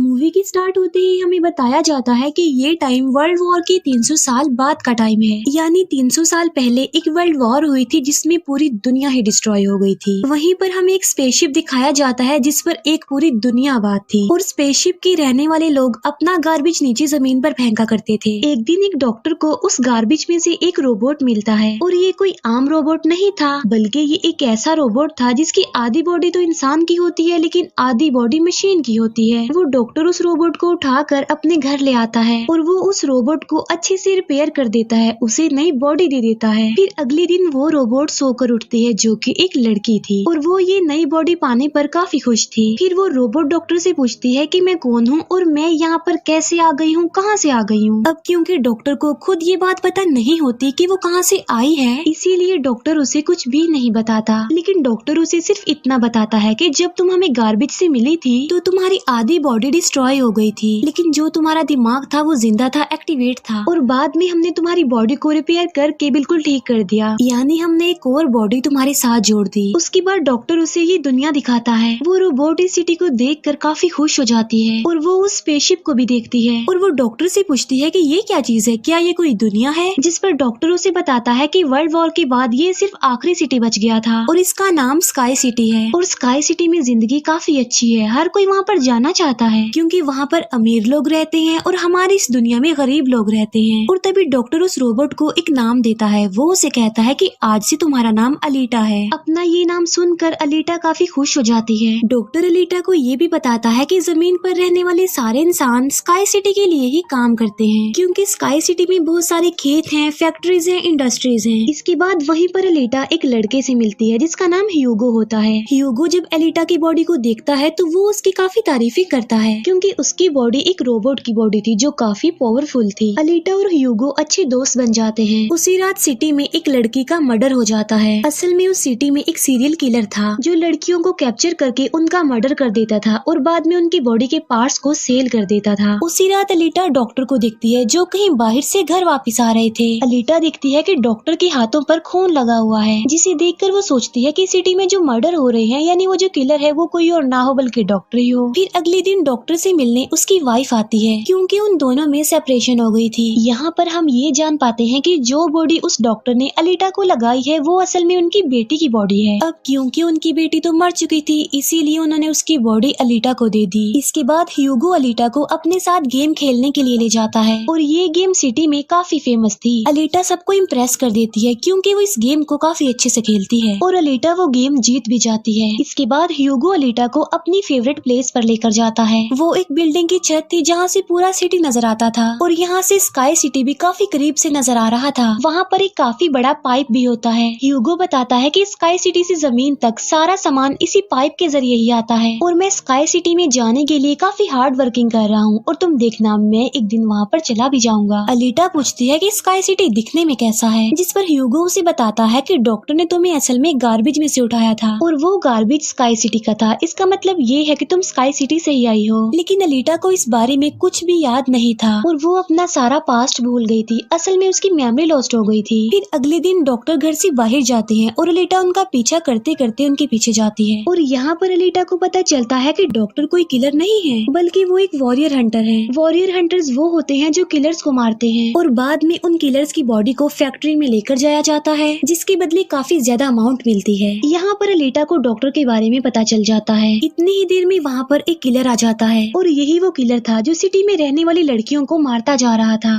Movie की start होते ही हमें बताया जाता है कि ये टाइम वर्ल्ड वॉर के 300 साल बाद का टाइम है। यानी 300 साल पहले एक वर्ल्ड वॉर हुई थी जिसमें पूरी दुनिया ही डिस्ट्रॉय हो गई थी। वहीं पर हमें एक स्पेसशिप दिखाया जाता है जिस पर एक पूरी दुनिया आबाद थी और स्पेसशिप के रहने वाले लोग अपना गार्बेज नीचे जमीन पर फेंका करते थे। एक दिन एक डॉक्टर को उस गार्बेज में से एक रोबोट मिलता है और ये कोई आम रोबोट नहीं था, बल्कि ये एक ऐसा रोबोट था जिसकी आधी बॉडी तो इंसान की होती है लेकिन आधी बॉडी मशीन की होती है। वो डॉक्टर उस रोबोट को उठाकर अपने घर ले आता है और वो उस रोबोट को अच्छे से रिपेयर कर देता है, उसे नई बॉडी दे देता है। फिर अगले दिन वो रोबोट सोकर उठती है जो कि एक लड़की थी और वो ये नई बॉडी पाने पर काफी खुश थी। फिर वो रोबोट डॉक्टर से पूछती है कि मैं कौन हूँ और मैं यहाँ पर कैसे आ गई हूँ, कहाँ से आ गई हूँ। अब क्योंकि डॉक्टर को खुद ये बात पता नहीं होती कि वो कहाँ से आई है, इसीलिए डॉक्टर उसे कुछ भी नहीं बताता। लेकिन डॉक्टर उसे सिर्फ इतना बताता है कि जब तुम हमें गार्बेज से मिली थी तो तुम्हारी आधी बॉडी डिस्ट्रॉय हो गई थी, लेकिन जो तुम्हारा दिमाग था वो जिंदा था, एक्टिवेट था, और बाद में हमने तुम्हारी बॉडी को रिपेयर करके बिल्कुल ठीक कर दिया। यानी हमने एक और बॉडी तुम्हारे साथ जोड़ दी। उसके बाद डॉक्टर उसे ये दुनिया दिखाता है। वो रोबोट इस सिटी को देखकर काफी खुश हो जाती है और वो उस स्पेसशिप को भी देखती है और वो डॉक्टर से पूछती है कि ये क्या चीज है, क्या ये कोई दुनिया है। जिस पर डॉक्टर उसे बताता है कि वर्ल्ड वॉर के बाद ये सिर्फ आखिरी सिटी बच गया था और इसका नाम स्काई सिटी है। और स्काई सिटी में जिंदगी काफी अच्छी है, हर कोई वहाँ पर जाना चाहता है क्योंकि वहाँ पर अमीर लोग रहते हैं और हमारी इस दुनिया में गरीब लोग रहते हैं। और तभी डॉक्टर उस रोबोट को एक नाम देता है। वो उसे कहता है कि आज से तुम्हारा नाम अलीटा है। अपना ये नाम सुनकर अलीटा काफी खुश हो जाती है। डॉक्टर अलीटा को ये भी बताता है कि जमीन पर रहने वाले सारे इंसान स्काई सिटी के लिए ही काम करते हैं क्योंकि स्काई सिटी में बहुत सारे खेत हैं, फैक्ट्रीज हैं, इंडस्ट्रीज हैं। इसके बाद वहीं पर अलीटा एक लड़के से मिलती है जिसका नाम ह्यूगो होता है। ह्यूगो जब अलीटा की बॉडी को देखता है तो वो उसकी काफी तारीफें करता है क्योंकि उसकी बॉडी एक रोबोट की बॉडी थी जो काफी पावरफुल थी। अलीटा और ह्यूगो अच्छे दोस्त बन जाते हैं। उसी रात सिटी में एक लड़की का मर्डर हो जाता है। असल में उस सिटी में एक सीरियल किलर था जो लड़कियों को कैप्चर करके उनका मर्डर कर देता था और बाद में उनकी बॉडी के पार्ट्स को सेल कर देता था। उसी रात अलीटा डॉक्टर को देखती है जो कहीं बाहर से घर वापस आ रहे थे। अलीटा देखती है कि डॉक्टर के हाथों पर खून लगा हुआ है, जिसे देखकर वो सोचती है कि सिटी में जो मर्डर हो रहे हैं यानी वो जो किलर है वो कोई और ना हो बल्कि डॉक्टर ही हो। फिर अगले दिन डॉक्टर से मिलने उसकी वाइफ आती है क्योंकि उन दोनों में सेपरेशन हो गई थी। यहाँ पर हम ये जान पाते हैं कि जो बॉडी उस डॉक्टर ने अलीटा को लगाई है वो असल में उनकी बेटी की बॉडी है। अब क्योंकि उनकी बेटी तो मर चुकी थी इसीलिए उन्होंने उसकी बॉडी अलीटा को दे दी। इसके बाद ह्यूगो अलीटा को अपने साथ गेम खेलने के लिए ले जाता है और ये गेम सिटी में काफी फेमस थी। अलीटा सबको इम्प्रेस कर देती है क्योंकि वो इस गेम को काफी अच्छे से खेलती है और अलीटा वो गेम जीत भी जाती है। इसके बाद ह्यूगो अलीटा को अपनी फेवरेट प्लेस पर लेकर जाता है। वो एक बिल्डिंग की छत थी जहाँ से पूरा सिटी नजर आता था और यहाँ से स्काई सिटी भी काफी करीब से नजर आ रहा था। वहाँ पर एक काफी बड़ा पाइप भी होता है। ह्यूगो बताता है कि स्काई सिटी से जमीन तक सारा सामान इसी पाइप के जरिए ही आता है और मैं स्काई सिटी में जाने के लिए काफी हार्ड वर्किंग कर रहा हूँ और तुम देखना मैं एक दिन वहाँ पर चला भी जाऊंगा। अलीटा पूछती है कि स्काई सिटी दिखने में कैसा है, जिस पर ह्यूगो उसे बताता है कि डॉक्टर ने तुम्हें असल में गार्बेज में से उठाया था और वो गार्बेज स्काई सिटी का था। इसका मतलब ये है कि तुम स्काई सिटी से ही आई हो। लेकिन अलीटा को इस बारे में कुछ भी याद नहीं था और वो अपना सारा पास्ट भूल गई थी। असल में उसकी मेमोरी लॉस्ट हो गई थी। फिर अगले दिन डॉक्टर घर से बाहर जाते हैं और अलीटा उनका पीछा करते करते उनके पीछे जाती है और यहाँ पर अलीटा को पता चलता है कि डॉक्टर कोई किलर नहीं है बल्कि वो एक वॉरियर हंटर है। वॉरियर हंटर्स वो होते हैं जो किलर्स को मारते हैं और बाद में उन किलर्स की बॉडी को फैक्ट्री में लेकर जाया जाता है जिसके बदले काफी ज्यादा अमाउंट मिलती है। यहाँ पर अलीटा को डॉक्टर के बारे में पता चल जाता है। इतनी ही देर में वहाँ पर एक किलर आ जाता है और यही वो किलर था जो सिटी में रहने वाली लड़कियों को मारता जा रहा था।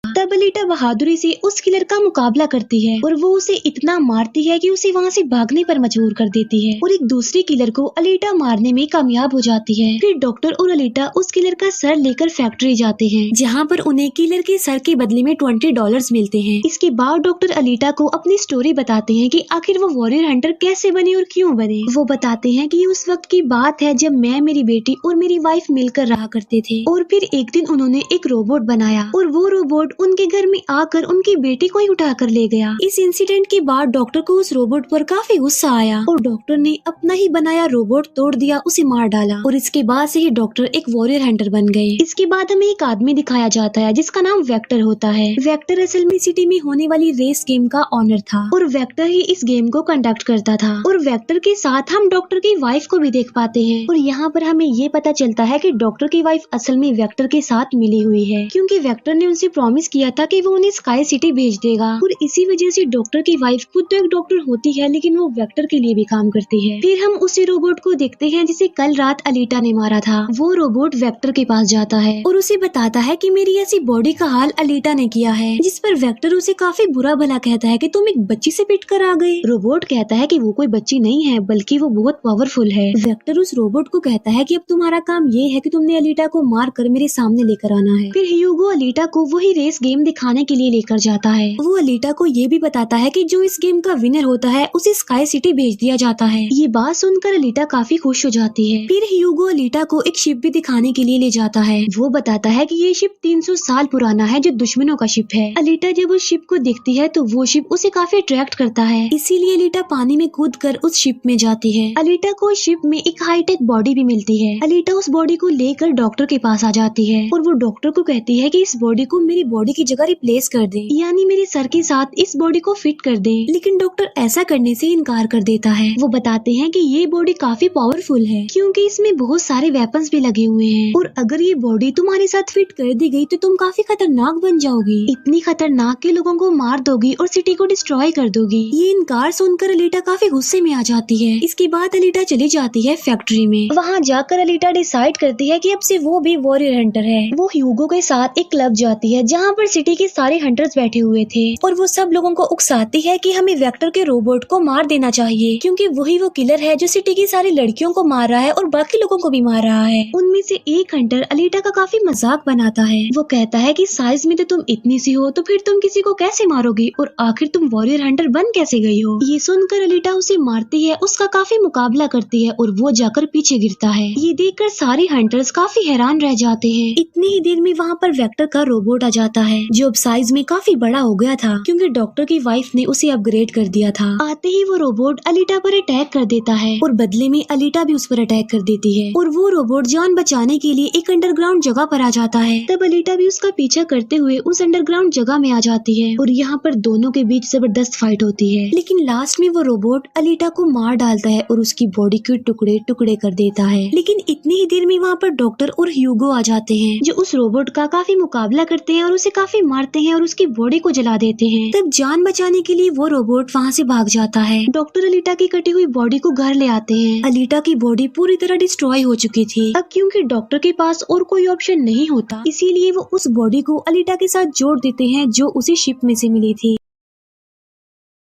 तब अलीटा बहादुरी से उस किलर का मुकाबला करती है और वो उसे इतना मारती है कि उसे वहाँ से भागने पर मजबूर कर देती है और एक दूसरे किलर को अलीटा मारने में कामयाब हो जाती है। फिर डॉक्टर और अलीटा उस किलर का सर लेकर फैक्ट्री जाते हैं जहाँ पर उन्हें किलर के सर के बदले में $20 मिलते हैं। इसके बाद डॉक्टर अलीटा को अपनी स्टोरी बताते हैं कि आखिर वो वॉरियर हंटर कैसे बने और क्यों बने। वो बताते हैं कि उस वक्त की बात है जब मैं, मेरी बेटी और मेरी वाइफ मिलकर रहा करते थे और फिर एक दिन उन्होंने एक रोबोट बनाया और वो रोबोट उन उनके घर में आकर उनकी बेटी को ही उठा कर ले गया। इस इंसिडेंट के बाद डॉक्टर को उस रोबोट पर काफी गुस्सा आया और डॉक्टर ने अपना ही बनाया रोबोट तोड़ दिया, उसे मार डाला और इसके बाद से ही डॉक्टर एक वॉरियर हंटर बन गए। इसके बाद हमें एक आदमी दिखाया जाता है जिसका नाम वेक्टर होता है। वेक्टर असल में सिटी में होने वाली रेस गेम का ऑनर था और वेक्टर ही इस गेम को कंडक्ट करता था। और वेक्टर के साथ हम डॉक्टर की वाइफ को भी देख पाते हैं और यहाँ पर हमें ये पता चलता है कि डॉक्टर की वाइफ असल में वेक्टर के साथ मिली हुई है, क्योंकि वेक्टर ने उनसे प्रॉमिस किया था कि वो उन्हें स्काई सिटी भेज देगा। और इसी वजह से डॉक्टर की वाइफ खुद तो एक डॉक्टर होती है लेकिन वो वेक्टर के लिए भी काम करती है। फिर हम उसी रोबोट को देखते हैं जिसे कल रात अलीटा ने मारा था। वो रोबोट वेक्टर के पास जाता है और उसे बताता है कि मेरी ऐसी बॉडी का हाल अलीटा ने किया है, जिस पर वेक्टर उसे काफी बुरा भला कहता है कि तुम एक बच्ची से पिट कर आ गए। रोबोट कहता है कि वो कोई बच्ची नहीं है बल्कि वो बहुत पावरफुल है। वेक्टर उस रोबोट को कहता है कि अब तुम्हारा काम ये है कि तुमने अलीटा को मार कर मेरे सामने लेकर आना है। फिर ह्यूगो अलीटा को वही रेस गेम दिखाने के लिए लेकर जाता है। वो अलीटा को ये भी बताता है कि जो इस गेम का विनर होता है उसे स्काई सिटी भेज दिया जाता है। ये बात सुनकर अलीटा काफी खुश हो जाती है। फिर ह्यूगो अलीटा को एक शिप भी दिखाने के लिए ले जाता है। वो बताता है कि ये शिप 300 साल पुराना है जो दुश्मनों का शिप है। अलीटा जब उस शिप को देखती है तो वो शिप उसे काफी अट्रैक्ट करता है, इसीलिए अलीटा पानी में कूद कर उस शिप में जाती है। अलीटा को शिप में एक हाईटेक बॉडी भी मिलती है। अलीटा उस बॉडी को लेकर डॉक्टर के पास आ जाती है और वो डॉक्टर को कहती है कि इस बॉडी को मेरी बॉडी की जगह रिप्लेस कर दे, यानी मेरे सर के साथ इस बॉडी को फिट कर दे। लेकिन डॉक्टर ऐसा करने से इनकार कर देता है। वो बताते हैं कि ये बॉडी काफी पावरफुल है क्योंकि इसमें बहुत सारे वेपन्स भी लगे हुए हैं और अगर ये बॉडी तुम्हारे साथ फिट कर दी गई तो तुम काफी खतरनाक बन जाओगी, इतनी खतरनाक के लोगों को मार दोगी और सिटी को डिस्ट्रॉय कर दोगी। ये इनकार सुनकर अलीटा काफी गुस्से में आ जाती है। इसके बाद अलीटा चली जाती है फैक्ट्री में। वहाँ जाकर अलीटा डिसाइड करती है कि अब से वो भी वॉरियर हंटर है। वो ह्यूगो के साथ एक क्लब जाती है जहाँ पर सिटी के सारे हंटर्स बैठे हुए थे और वो सब लोगों को उकसाती है कि हमें वेक्टर के रोबोट को मार देना चाहिए क्योंकि वही वो किलर है जो सिटी की सारी लड़कियों को मार रहा है और बाकी लोगों को भी मार रहा है। उनमें से एक हंटर अलीटा का काफी मजाक बनाता है। वो कहता है कि साइज में तो तुम इतनी सी हो तो फिर तुम किसी को कैसे मारोगी और आखिर तुम वॉरियर हंटर बन कैसे गई हो। ये सुनकर अलीटा उसे मारती है, उसका काफी मुकाबला करती है और वो जाकर पीछे गिरता है। ये देखकर सारे हंटर्स काफी हैरान रह जाते हैं। इतनी ही देर में वहाँ पर वेक्टर का रोबोट आ जाता है जो अब साइज में काफी बड़ा हो गया था क्योंकि डॉक्टर की वाइफ ने उसे अपग्रेड कर दिया था। आते ही वो रोबोट अलीटा पर अटैक कर देता है और बदले में अलीटा भी उस पर अटैक कर देती है और वो रोबोट जान बचाने के लिए एक अंडरग्राउंड जगह पर आ जाता है। तब अलीटा भी उसका पीछा करते हुए उस अंडरग्राउंड जगह में आ जाती है और यहाँ पर दोनों के बीच जबरदस्त फाइट होती है। लेकिन लास्ट में वो रोबोट अलीटा को मार डालता है और उसकी बॉडी के टुकड़े टुकड़े कर देता है। लेकिन इतनी ही देर में वहाँ पर डॉक्टर और ह्यूगो आ जाते हैं जो उस रोबोट का काफी मुकाबला करते हैं और उसे काफी मारते हैं और उसकी बॉडी को जला देते हैं। तब जान बचाने के लिए वो रोबोट वहाँ से भाग जाता है। डॉक्टर अलीटा की कटी हुई बॉडी को घर ले आते हैं। अलीटा की बॉडी पूरी तरह डिस्ट्रॉय हो चुकी थी। अब क्योंकि डॉक्टर के पास और कोई ऑप्शन नहीं होता इसीलिए वो उस बॉडी को अलीटा के साथ जोड़ देते हैं जो उसी शिप में से मिली थी।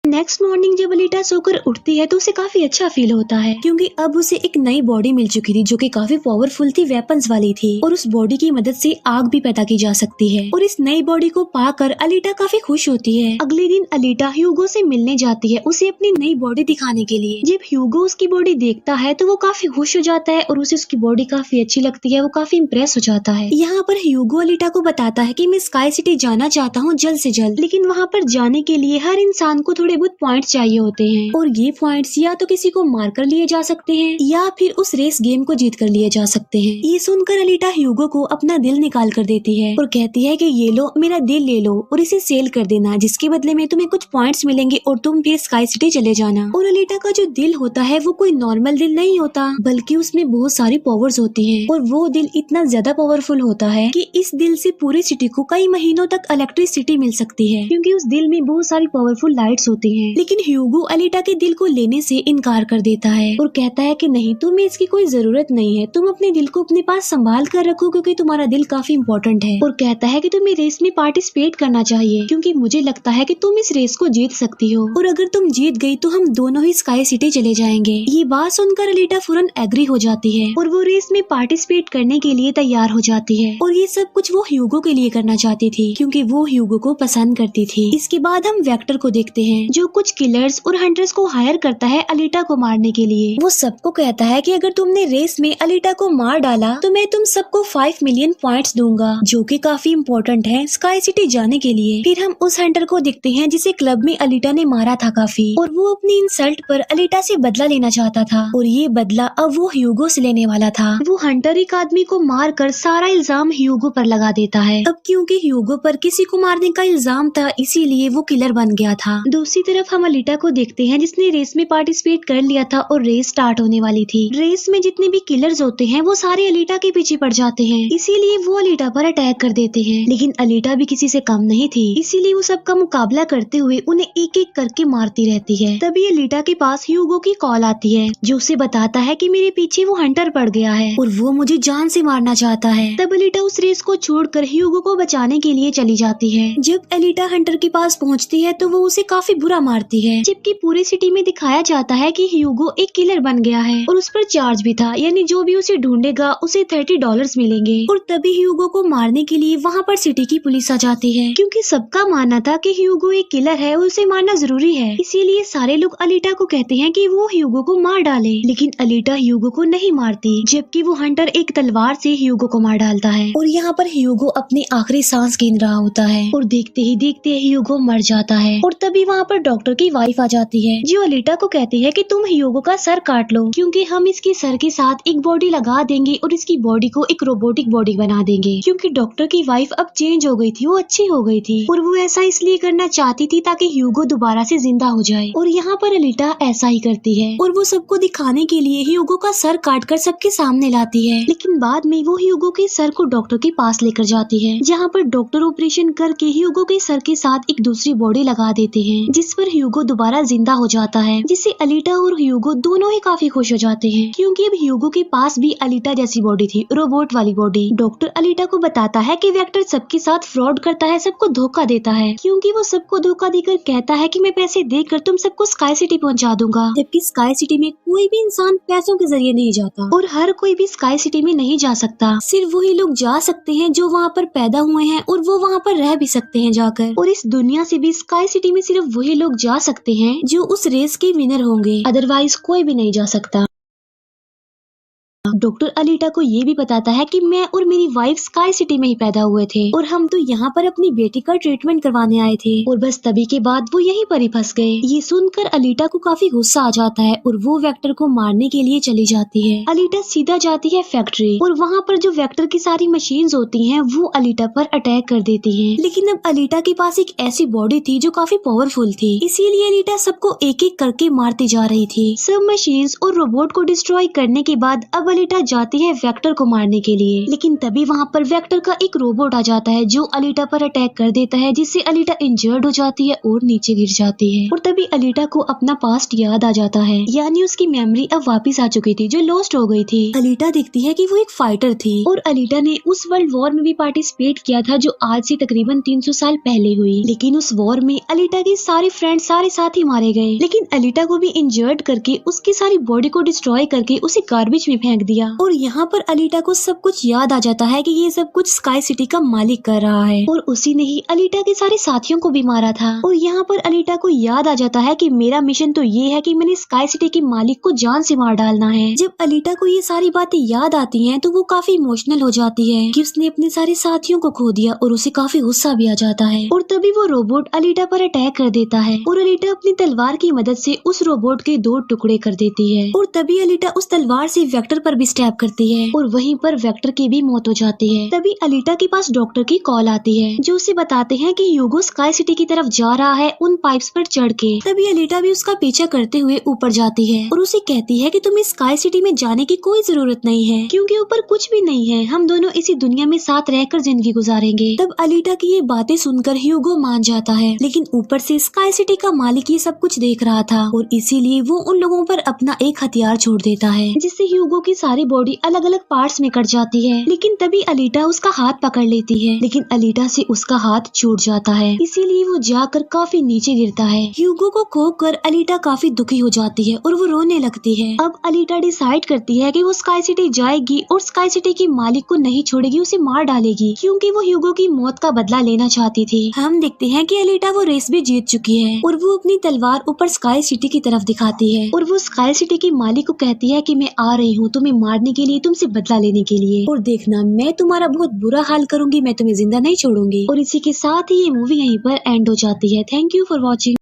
नेक्स्ट मॉर्निंग जब अलीटा सोकर उठती है तो उसे काफी अच्छा फील होता है क्योंकि अब उसे एक नई बॉडी मिल चुकी थी जो कि काफी पावरफुल थी, वेपन्स वाली थी और उस बॉडी की मदद से आग भी पैदा की जा सकती है। और इस नई बॉडी को पाकर अलीटा काफी खुश होती है। अगले दिन अलीटा ह्यूगो से मिलने जाती है उसे अपनी नई बॉडी दिखाने के लिए। जब ह्यूगो उसकी बॉडी देखता है तो वो काफी खुश हो जाता है और उसे उसकी बॉडी काफी अच्छी लगती है। वो काफी इम्प्रेस हो जाता है। यहाँ पर ह्यूगो अलीटा को बताता है कि मैं स्काई सिटी जाना चाहता हूँ जल्द से जल्द, लेकिन वहाँ पर जाने के लिए हर इंसान को थोड़े बहुत पॉइंट्स चाहिए होते हैं और ये पॉइंट्स या तो किसी को मारकर लिए जा सकते हैं या फिर उस रेस गेम को जीत कर लिए जा सकते हैं। ये सुनकर अलीटा ह्यूगो को अपना दिल निकाल कर देती है और कहती है कि ये लो, मेरा दिल ले लो और इसे सेल कर देना, जिसके बदले में तुम्हें कुछ पॉइंट्स मिलेंगे और तुम फिर स्काई सिटी चले जाना। और अलीटा का जो दिल होता है वो कोई नॉर्मल दिल नहीं होता बल्कि उसमें बहुत सारी पावर्स होती है और वो दिल इतना ज्यादा पावरफुल होता है कि इस दिल से पूरी सिटी को कई महीनों तक इलेक्ट्रिसिटी मिल सकती है क्योंकि उस दिल में बहुत सारी पावरफुल लाइट्स होती है। लेकिन ह्यूगो अलीटा के दिल को लेने से इनकार कर देता है और कहता है कि नहीं, तुम्हें इसकी कोई जरूरत नहीं है, तुम अपने दिल को अपने पास संभाल कर रखो क्योंकि तुम्हारा दिल काफी इम्पोर्टेंट है। और कहता है कि तुम्हें रेस में पार्टिसिपेट करना चाहिए क्योंकि मुझे लगता है कि तुम इस रेस को जीत सकती हो और अगर तुम जीत गई तो हम दोनों ही स्काई सिटी चले जाएंगे। ये बात सुनकर अलीटा फौरन एग्री हो जाती है और वो रेस में पार्टिसिपेट करने के लिए तैयार हो जाती है और ये सब कुछ वो ह्यूगो के लिए करना चाहती थी क्योंकि वो ह्यूगो को पसंद करती थी। इसके बाद हम वेक्टर को देखते हैं जो जो कुछ किलर्स और हंटर्स को हायर करता है अलीटा को मारने के लिए। वो सबको कहता है कि अगर तुमने रेस में अलीटा को मार डाला तो मैं तुम सबको 5 मिलियन पॉइंट्स दूंगा, जो कि काफी इम्पोर्टेंट है स्काई सिटी जाने के लिए। फिर हम उस हंटर को देखते हैं जिसे क्लब में अलीटा ने मारा था काफी, और वो अपनी इंसल्ट पर अलीटा से बदला लेना चाहता था, और ये बदला अब वो ह्यूगो से लेने वाला था। वो हंटर एक आदमी को मार कर सारा इल्जाम ह्यूगो पर लगा देता है। अब क्योंकि ह्यूगो पर किसी को मारने का इल्जाम था, इसीलिए वो किलर बन गया था। दूसरी तरफ हम अलीटा को देखते हैं जिसने रेस में पार्टिसिपेट कर लिया था और रेस स्टार्ट होने वाली थी। रेस में जितने भी किलर्स होते हैं वो सारे अलीटा के पीछे पड़ जाते हैं, इसीलिए वो अलीटा पर अटैक कर देते हैं। लेकिन अलीटा भी किसी से कम नहीं थी, इसीलिए वो सबका मुकाबला करते हुए उन्हें एक एक करके मारती रहती है। तभी अलीटा के पास ह्यूगो की कॉल आती है जो उसे बताता है कि मेरे पीछे वो हंटर पड़ गया है और वो मुझे जान से मारना चाहता है। तब अलीटा उस रेस को छोड़कर ह्यूगो को बचाने के लिए चली जाती है। जब अलीटा हंटर के पास पहुंचती है तो वो उसे काफी बुरा मारती है, जबकि पूरी सिटी में दिखाया जाता है कि ह्यूगो एक किलर बन गया है और उस पर चार्ज भी था, यानी जो भी उसे ढूंढेगा उसे $30 मिलेंगे। और तभी ह्यूगो को मारने के लिए वहाँ पर सिटी की पुलिस आ जाती है, क्योंकि सबका मानना था कि ह्यूगो एक किलर है और उसे मारना जरूरी है। इसीलिए सारे लोग अलीटा को कहते हैं कि वो ह्यूगो को मार डाले, लेकिन अलीटा ह्यूगो को नहीं मारती, जबकि वो हंटर एक तलवार से ह्यूगो को मार डालता है। और यहाँ पर ह्यूगो अपनी आखिरी सांस गिन रहा होता है और देखते ही देखते ह्यूगो मर जाता है। और तभी वहाँ पर डॉक्टर की वाइफ आ जाती है जो अलीटा को कहती है कि तुम ह्यूगो का सर काट लो, क्योंकि हम इसके सर के साथ एक बॉडी लगा देंगे और इसकी बॉडी को एक रोबोटिक बॉडी बना देंगे। क्योंकि डॉक्टर की वाइफ अब चेंज हो गई थी, वो अच्छी हो गई थी और वो ऐसा इसलिए करना चाहती थी ताकि ह्यूगो दोबारा से जिंदा हो जाए। और यहाँ पर अलीटा ऐसा ही करती है और वो सबको दिखाने के लिए ह्यूगो का सर काट कर सबके सामने लाती है। लेकिन बाद में वो ह्यूगो के सर को डॉक्टर के पास लेकर जाती है, जहाँ पर डॉक्टर ऑपरेशन करके ह्यूगो के सर के साथ एक दूसरी बॉडी लगा देते हैं, जिस पर ह्यूगो दोबारा जिंदा हो जाता है, जिससे अलीटा और ह्यूगो दोनों ही काफी खुश हो जाते हैं, क्योंकि अब ह्यूगो के पास भी अलीटा जैसी बॉडी थी, रोबोट वाली बॉडी। डॉक्टर अलीटा को बताता है कि वेक्टर सबके साथ फ्रॉड करता है, सबको धोखा देता है, क्योंकि वो सबको धोखा देकर कहता है कि मैं पैसे देकर तुम सबको स्काई सिटी पहुंचा दूंगा, जबकि स्काई सिटी में कोई भी इंसान पैसों के जरिए नहीं जाता और हर कोई भी स्काई सिटी में नहीं जा सकता। सिर्फ वही लोग जा सकते हैं जो वहाँ पर पैदा हुए हैं और वो वहाँ पर रह भी सकते हैं जाकर। और इस दुनिया से भी स्काई सिटी में सिर्फ वही लोग जा सकते हैं जो उस रेस के विनर होंगे, अदरवाइज कोई भी नहीं जा सकता। डॉक्टर अलीटा को ये भी बताता है कि मैं और मेरी वाइफ स्काई सिटी में ही पैदा हुए थे और हम तो यहाँ पर अपनी बेटी का ट्रीटमेंट करवाने आए थे, और बस तभी के बाद वो यहीं पर ही फंस गए। ये सुनकर अलीटा को काफी गुस्सा आ जाता है और वो वेक्टर को मारने के लिए चली जाती है। अलीटा सीधा जाती है फैक्ट्री और वहाँ पर जो वेक्टर की सारी मशीन्स होती हैं वो अलीटा पर अटैक कर देती हैं। लेकिन अब अलीटा के पास एक ऐसी बॉडी थी जो काफी पावरफुल थी, इसीलिए अलीटा सबको एक एक करके मारती जा रही थी। सब मशीन्स और रोबोट को डिस्ट्रॉय करने के बाद अब अलीटा जाती है वेक्टर को मारने के लिए, लेकिन तभी वहाँ पर वेक्टर का एक रोबोट आ जाता है जो अलीटा पर अटैक कर देता है, जिससे अलीटा इंजर्ड हो जाती है और नीचे गिर जाती है। और तभी अलीटा को अपना पास्ट याद आ जाता है, यानी उसकी मेमोरी अब वापस आ चुकी थी जो लॉस्ट हो गई थी। अलीटा देखती है कि वो एक फाइटर थी और अलीटा ने उस वर्ल्ड वॉर में भी पार्टिसिपेट किया था जो आज से तकरीबन 300 साल पहले हुई। लेकिन उस वॉर में अलीटा के सारे फ्रेंड सारे साथी मारे गए, लेकिन अलीटा को भी इंजर्ड करके उसकी सारी बॉडी को डिस्ट्रॉय करके उसे गार्बेज में फेंक दिया। और यहाँ पर अलीटा को सब कुछ याद आ जाता है कि ये सब कुछ स्काई सिटी का मालिक कर रहा है और उसी ने ही अलीटा के सारे साथियों को भी मारा था। और यहाँ पर अलीटा को याद आ जाता है कि मेरा मिशन तो ये है कि मैंने स्काई सिटी के मालिक को जान से मार डालना है। जब अलीटा को ये सारी बातें याद आती हैं तो वो काफी इमोशनल हो जाती है कि उसने अपने सारे साथियों को खो दिया और उसे काफी गुस्सा भी आ जाता है। और तभी वो रोबोट अलीटा पर अटैक कर देता है और अलीटा अपनी तलवार की मदद से उस रोबोट के 2 टुकड़े कर देती है। और तभी अलीटा उस तलवार से वेक्टर पर भी स्टैब करती है और वहीं पर वेक्टर की भी मौत हो जाती है। तभी अलीटा के पास डॉक्टर की कॉल आती है जो उसे बताते हैं कि ह्यूगो स्काई सिटी की तरफ जा रहा है उन पाइप्स पर चढ़ के। तभी अलीटा भी उसका पीछा करते हुए ऊपर जाती है और उसे कहती है कि तुम्हें स्काई सिटी में जाने की कोई जरूरत नहीं है, क्योंकि ऊपर कुछ भी नहीं है, हम दोनों इसी दुनिया में साथ रहकर जिंदगी गुजारेंगे। तब अलीटा की ये बातें सुनकर ह्यूगो मान जाता है, लेकिन ऊपर से स्काई सिटी का मालिक ये सब कुछ देख रहा था और इसीलिए वो उन लोगों पर अपना एक हथियार छोड़ देता है, जिससे ह्यूगो की सारी सारी बॉडी अलग अलग पार्ट्स में कट जाती है। लेकिन तभी अलीटा उसका हाथ पकड़ लेती है, लेकिन अलीटा से उसका हाथ छूट जाता है, इसीलिए वो जाकर काफी नीचे गिरता है। ह्यूगो को खोकर अलीटा काफी दुखी हो जाती है और वो रोने लगती है। अब अलीटा डिसाइड करती है कि वो स्काई सिटी जाएगी और स्काई सिटी की मालिक को नहीं छोड़ेगी, उसे मार डालेगी, क्योंकि वो ह्यूगो की मौत का बदला लेना चाहती थी। हम देखते हैं कि अलीटा वो रेस भी जीत चुकी है और वो अपनी तलवार ऊपर स्काई सिटी की तरफ दिखाती है और वो स्काई सिटी की मालिक को कहती है कि मैं आ रही हूँ तुम्हें मारने के लिए, तुमसे बदला लेने के लिए, और देखना मैं तुम्हारा बहुत बुरा हाल करूंगी, मैं तुम्हें जिंदा नहीं छोड़ूंगी। और इसी के साथ ही ये मूवी यहीं पर एंड हो जाती है। Thank you for watching.